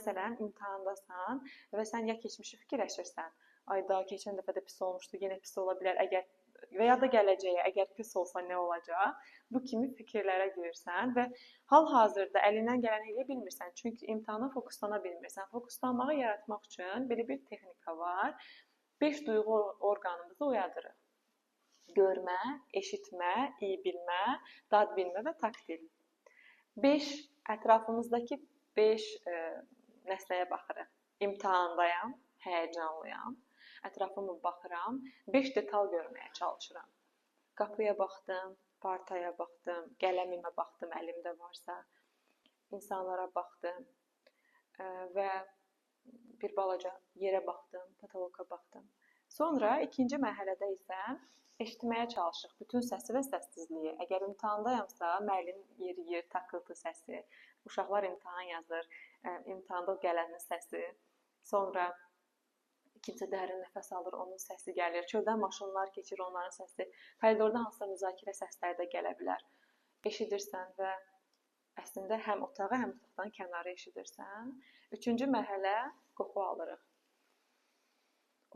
Məsələn, imtahandasan və sən ya keçmişi fikirləşirsən, ay daha keçən dəfə də pis olmuşdu, yenə pis ola bilər, əgər və ya da gələcəyə, əgər pis olsa nə olacaq? Bu kimi fikirlərə girirsən və hal-hazırda əlindən gələni edə bilmirsən. Çünki imtahana fokuslana bilmirsən. Fokuslanmağı yaratmaq üçün belə bir texnika var. 5 duyğu orqanımızı oyadırıq. Görmə, eşitmə, iyi bilmə, dad bilmə və taktil. 5 ətrafımızdakı 5 nəsnəyə baxırıq. İmtahandayam, həyəcanlıyam, ətrafıma baxıram, 5 detal görməyə çalışıram. Qapıya baxdım, partaya baxdım, qələmimə baxdım, əlimdə varsa, insanlara baxdım və bir balaca yerə baxdım, patoloqa baxdım. Sonra ikinci mərhələdə isə eşitməyə çalışırıq bütün səsi və səssizliyi. Əgər imtahandayamsa, müəllim yeriyir, taqqıltı səsi, uşaqlar imtahan yazır, imtahanda gələnin səsi, sonra kimsə dərin nəfəs alır, onun səsi gəlir, çöldən maşınlar keçir, onların səsi, koridorda hansısa müzakirə səsləri də gələ bilər. Eşidirsən və əslində həm otağı, həm otaqdan kənarı eşidirsən. Üçüncü mərhələ qoxu alırıq.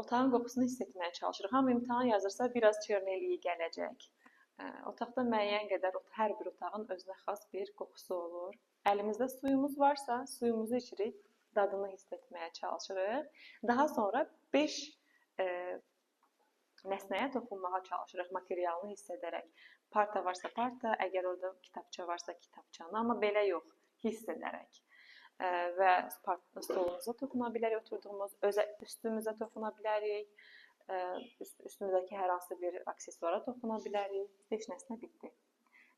Otağın qoxusunu hiss etməyə çalışırıq. Hamı imtahan yazırsa, biraz çernel iyi gələcək. Otaqda müəyyən qədər hər bir otağın özünə xas bir qoxusu olur. Əlimizdə suyumuz varsa, suyumuzu içirik, dadını hiss etməyə çalışırıq. Daha sonra 5 nəsnəyə toxunmağa çalışırıq, materialını hiss edərək. Parta varsa parta, əgər orada kitabça varsa kitabçanı, amma belə yox, hiss edərək. Və stolumuza toxuna bilərik, oturduğumuz, üstümüzə toxuna bilərik, üstümüzdəki hər hansı bir aksesuara toxuna bilərik. 5 nəsnə bitdi.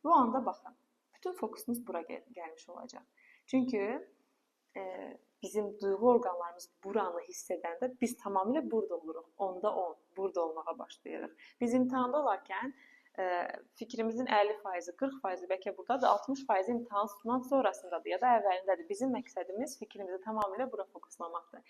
Bu anda baxın, bütün fokusunuz bura gəlmiş olacaq. Çünki bizim duyğu orqanlarımız buranı hiss edəndə biz tamamilə burada oluruq. 10-da 10, burada olmağa başlayırıq. Biz imtahanda olarkən fikrimizin 50%, 40%, bəlkə buradadır, 60% imtahan sonrasındadır ya da əvvəlindədir. Bizim məqsədimiz fikrimizi tamamilə bura fokuslamaqdır.